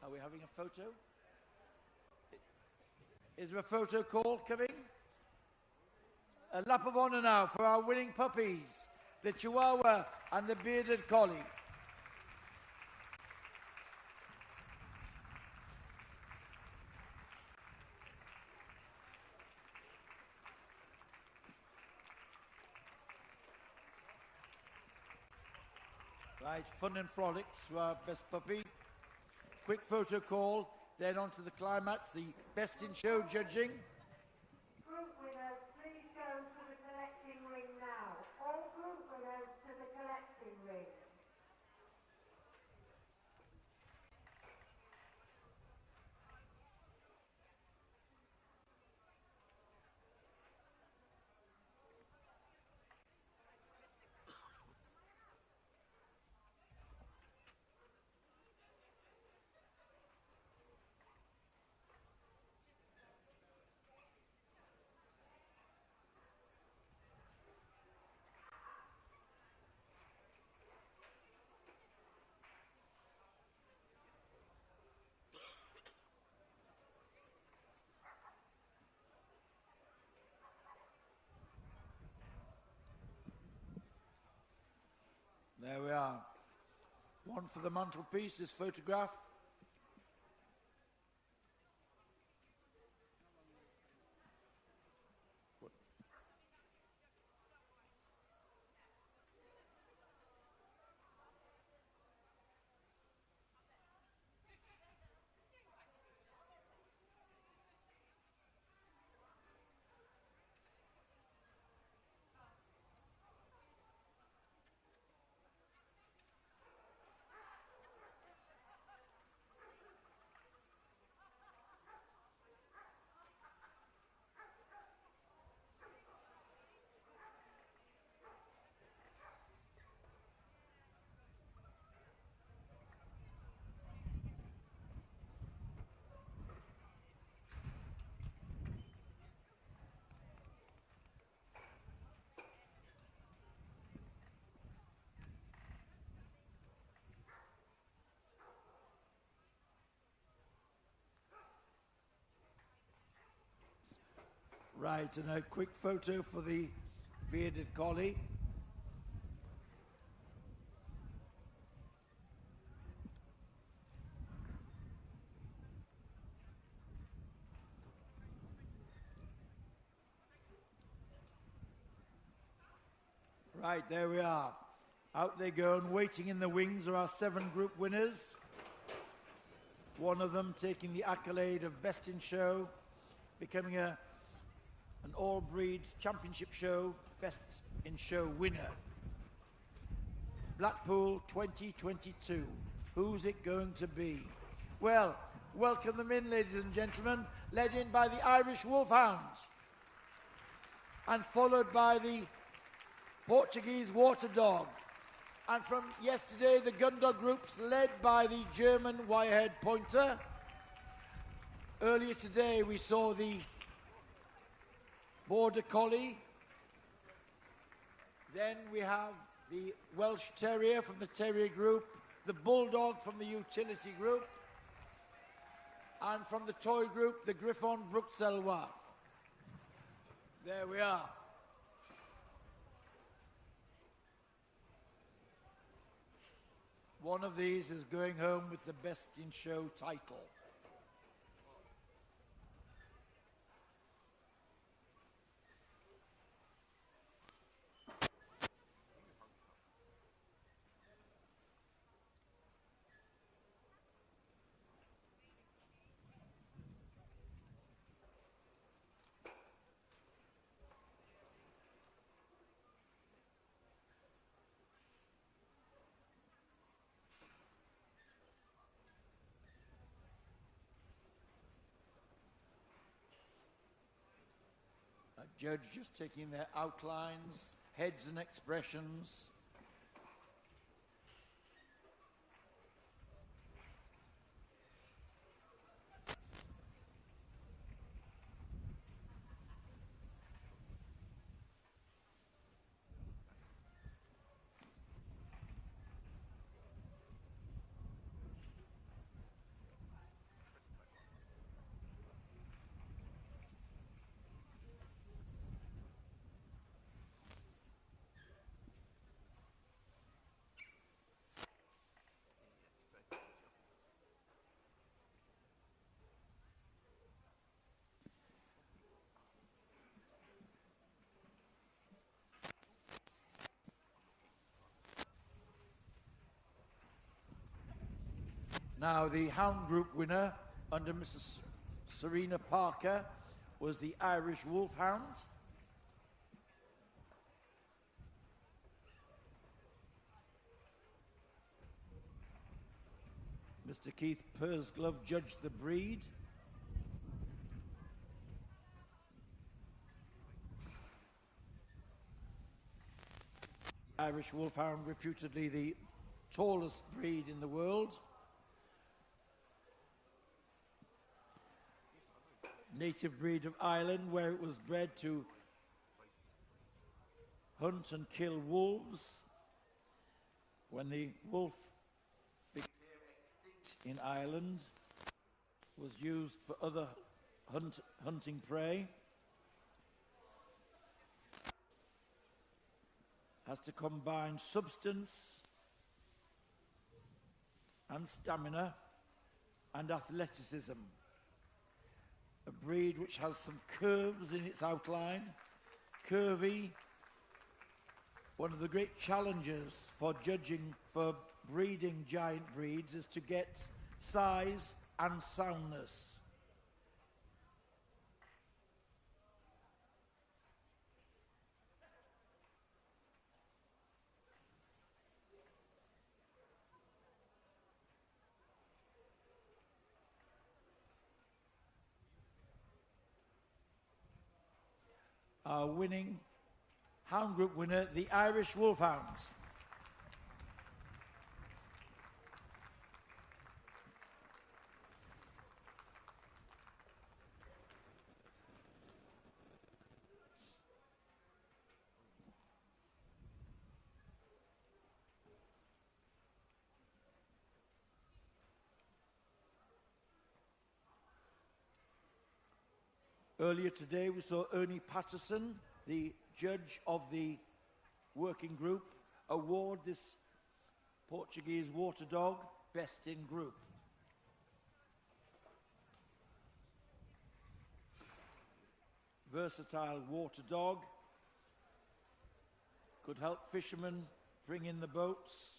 [SPEAKER 1] Are we having a photo? Is there a photo call coming? A lap of honour now for our winning puppies, the Chihuahua and the bearded Collie. Right, Fun and Frolics for our best puppy. Quick photo call, then on to the climax, the best in show judging.
[SPEAKER 2] Group winners, please go to the collecting ring now. All group winners to the collecting ring.
[SPEAKER 1] There we are. One for the mantelpiece, this photograph. Right, and a quick photo for the bearded Collie. Right, there we are. Out they go, and waiting in the wings are our 7 group winners. One of them taking the accolade of Best in Show, becoming an all-breeds championship show Best in Show winner. Blackpool 2022. Who's it going to be? Well, welcome them in, ladies and gentlemen, led in by the Irish Wolfhound and followed by the Portuguese Water Dog. And from yesterday, the Gundog Groups led by the German Wirehead Pointer. Earlier today, we saw the Border Collie. Then we have the Welsh Terrier from the Terrier Group, the Bulldog from the Utility Group, and from the Toy Group, the Griffon Bruxellois. There we are. One of these is going home with the Best in Show title. Judge just taking their outlines, heads and expressions. Now, the Hound Group winner under Mrs. Serena Parker was the Irish Wolfhound. Mr. Keith Pursglove judged the breed. Irish Wolfhound, reputedly the tallest breed in the world. Native breed of Ireland, where it was bred to hunt and kill wolves. When the wolf became extinct in Ireland, was used for other hunting prey. Has to combine substance and stamina and athleticism. A breed which has some curves in its outline, curvy. One of the great challenges for judging for breeding giant breeds is to get size and soundness. Our winning Hound Group winner, the Irish Wolfhound. Earlier today, we saw Ernie Patterson, the judge of the working group, award this Portuguese Water Dog Best in Group. Versatile water dog, could help fishermen bring in the boats,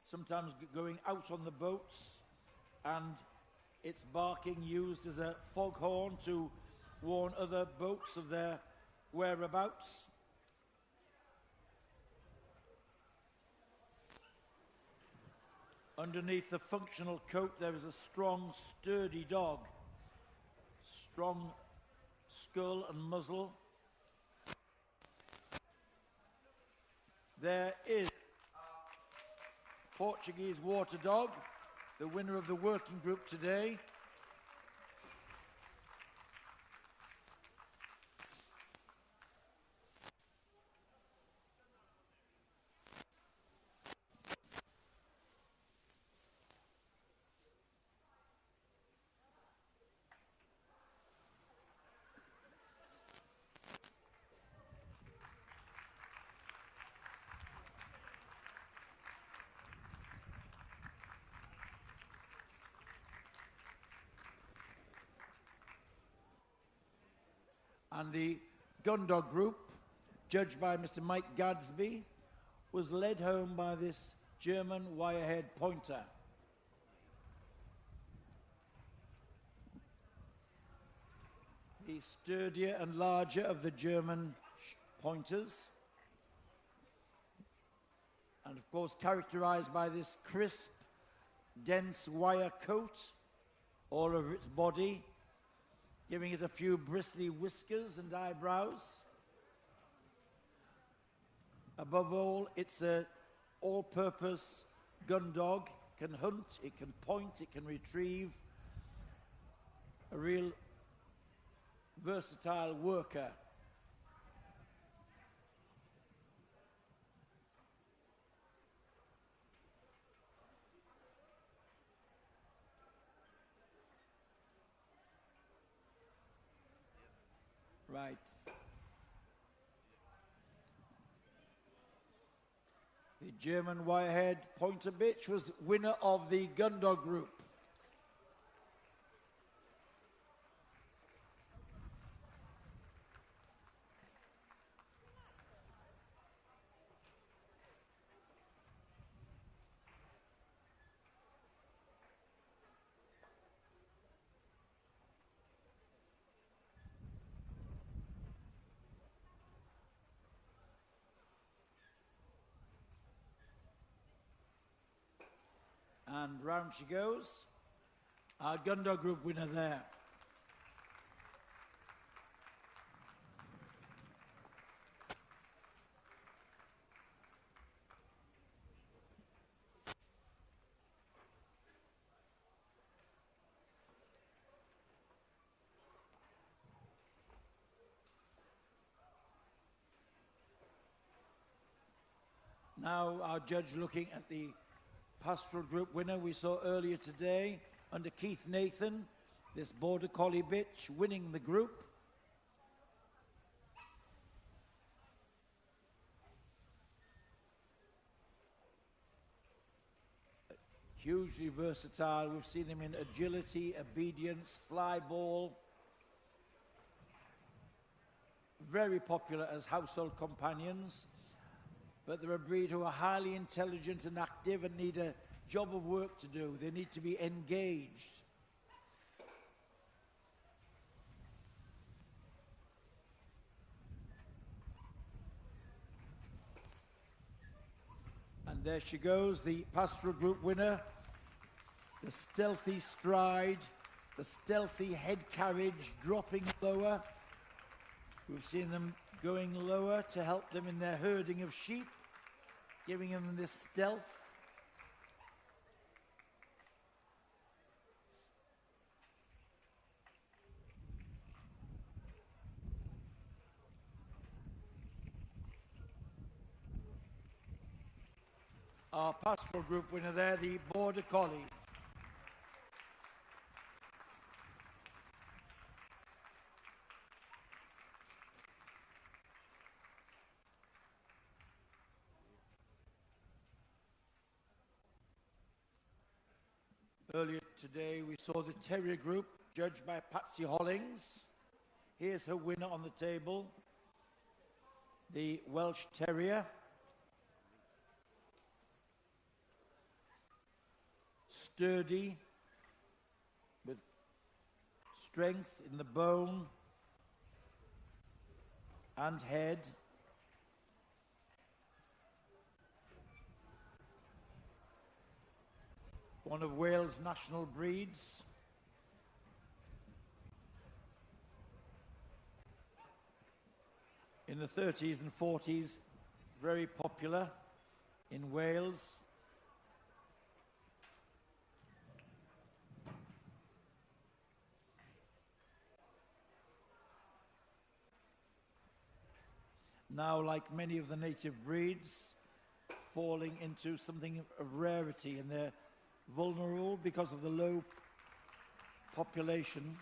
[SPEAKER 1] sometimes going out on the boats, and its barking used as a foghorn to warn other boats of their whereabouts. Underneath the functional coat there is a strong, sturdy dog. Strong skull and muzzle. There is Portuguese Water Dog, the winner of the working group today. And the Gundog Group, judged by Mr. Mike Gadsby, was led home by this German wirehead pointer. The sturdier and larger of the German pointers, and of course characterized by this crisp, dense wire coat all over its body, giving it a few bristly whiskers and eyebrows. Above all, it's an all-purpose gun dog. It can hunt, it can point, it can retrieve. A real versatile worker. Right. The German wirehead pointer bitch was winner of the Gundog Group. And round she goes. Our Gundog Group winner there. Now our judge looking at the pastoral group winner we saw earlier today under Keith Nathan, this border collie bitch winning the group. Hugely versatile. We've seen him in agility, obedience, fly ball. Very popular as household companions. But they're a breed who are highly intelligent and active and need a job of work to do. They need to be engaged. And there she goes, the pastoral group winner. The stealthy stride, the stealthy head carriage, dropping lower. We've seen them going lower to help them in their herding of sheep, giving them this stealth. Our pastoral group winner there, the Border Collie. Earlier today, we saw the Terrier Group, judged by Patsy Hollings. Here's her winner on the table, the Welsh Terrier. Sturdy, with strength in the bone and head. One of Wales' national breeds. In the 30s and 40s, very popular in Wales. Now, like many of the native breeds, falling into something of rarity, and they're vulnerable because of the low population.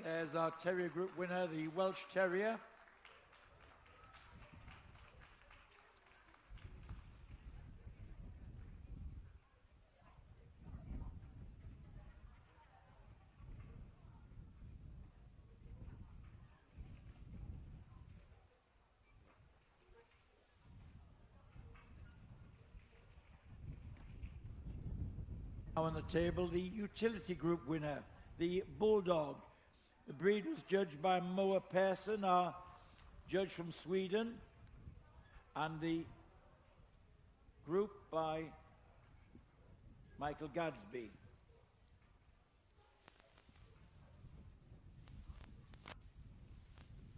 [SPEAKER 1] There's our Terrier Group winner, the Welsh Terrier. Now on the table, the Utility Group winner, the Bulldog. The breed was judged by Moa Persson, our judge from Sweden, and the group by Michael Gadsby.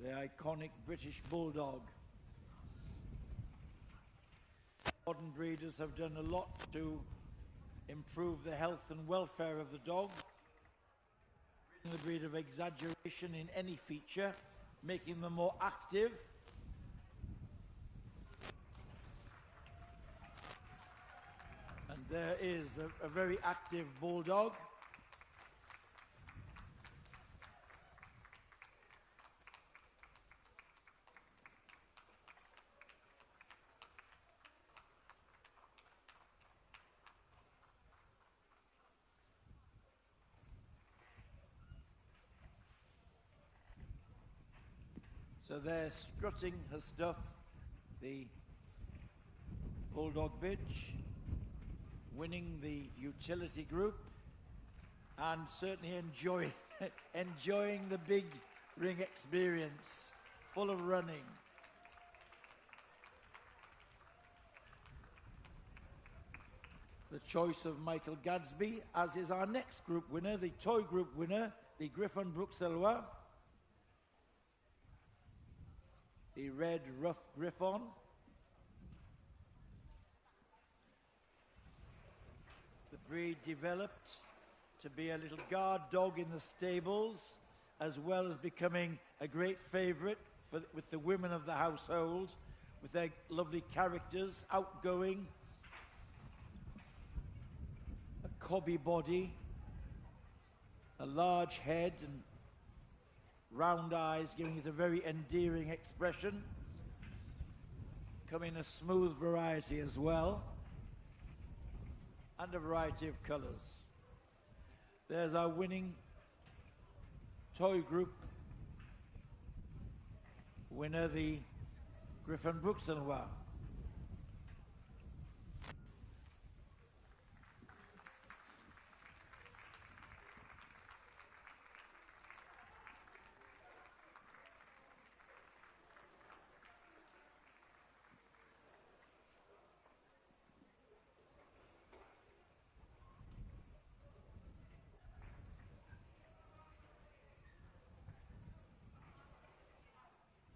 [SPEAKER 1] The iconic British Bulldog. Modern breeders have done a lot to improve the health and welfare of the dog. The breed of exaggeration in any feature, making them more active. And there is a very active Bulldog. So they're strutting her stuff, the Bulldog bitch, winning the utility group, and certainly enjoying enjoying the big ring experience, full of running. The choice of Michael Gadsby, as is our next group winner, the toy group winner, the Griffon Bruxellois, the red rough Griffon, the breed developed to be a little guard dog in the stables, as well as becoming a great favourite with the women of the household, with their lovely characters, outgoing, a cobby body, a large head and round eyes, giving it a very endearing expression. Come in a smooth variety as well, and a variety of colours. There's our winning toy group winner, the Griffon Bruxellois.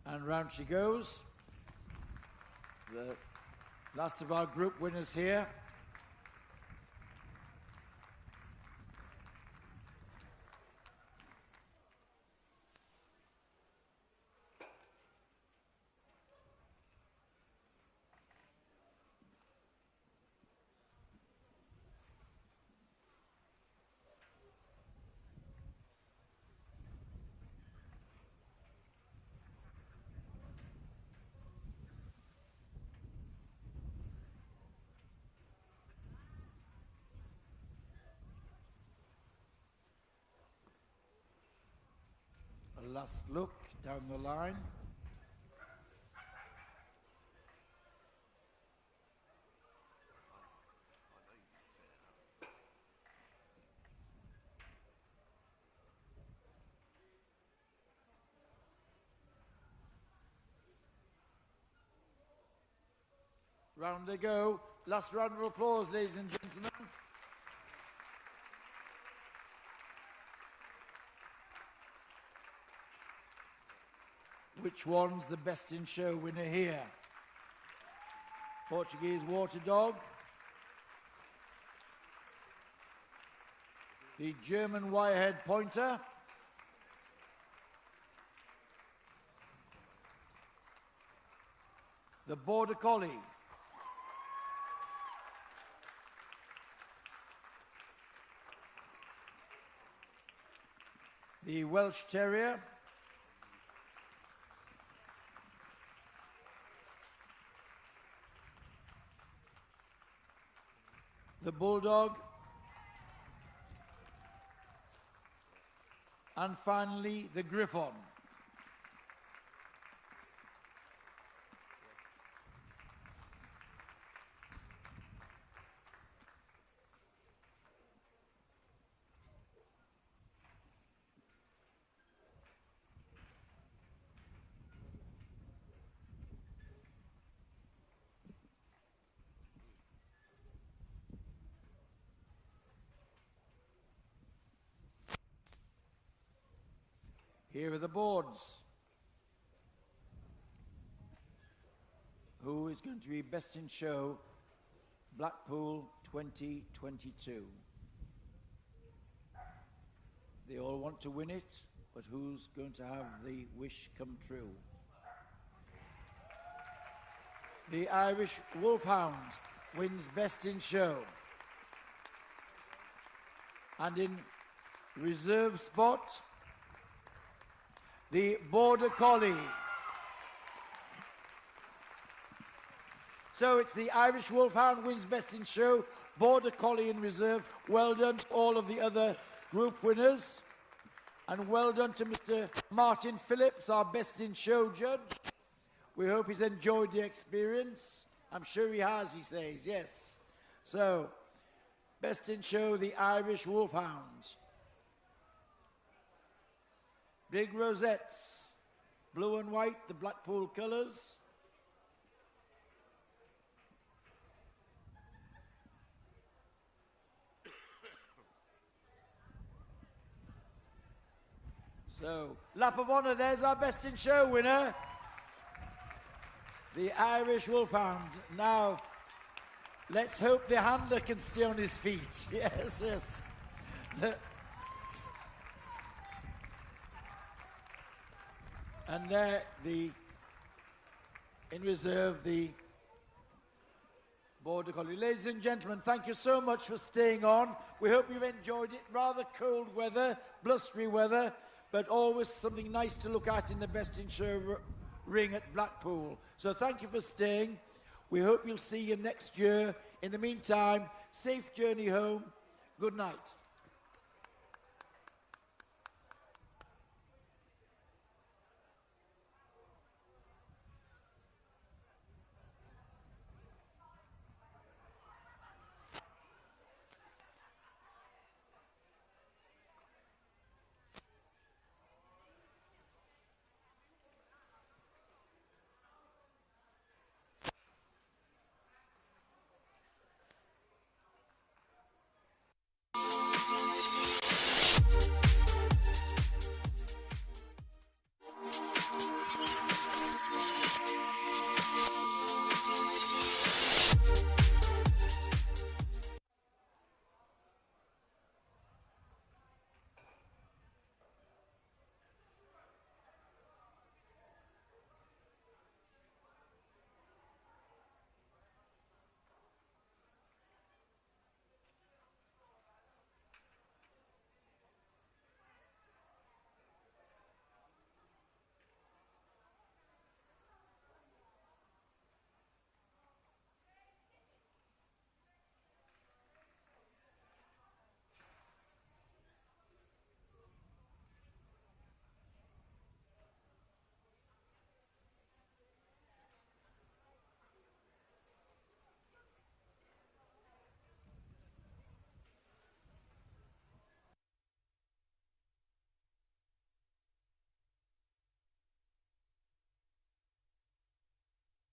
[SPEAKER 1] And round she goes. The last of our group winners here. Last look down the line. Round they go. Last round of applause, ladies and gentlemen. Which one's the best in show winner here? Portuguese Water Dog, the German Wirehead Pointer, the Border Collie, the Welsh Terrier, the Bulldog, and finally the Griffon. Here are the boards. Who is going to be best in show Blackpool 2022? They all want to win it, but who's going to have the wish come true? The Irish Wolfhound wins best in show. And in reserve spot, the Border Collie. So it's the Irish Wolfhound wins best in show, Border Collie in reserve. Well done to all of the other group winners. And well done to Mr. Martin Phillips, our Best in Show judge. We hope he's enjoyed the experience. I'm sure he has, he says, yes. So, Best in Show, the Irish Wolfhounds. Big rosettes, blue and white, the Blackpool colours. So, lap of honour, there's our Best in Show winner. The Irish Wolfhound. Now, let's hope the handler can stay on his feet. Yes, yes. And there, in reserve, the Border Collie. Ladies and gentlemen, thank you so much for staying on. We hope you've enjoyed it. Rather cold weather, blustery weather, but always something nice to look at in the Best in Show ring at Blackpool. So thank you for staying. We hope you'll see you next year. In the meantime, safe journey home. Good night.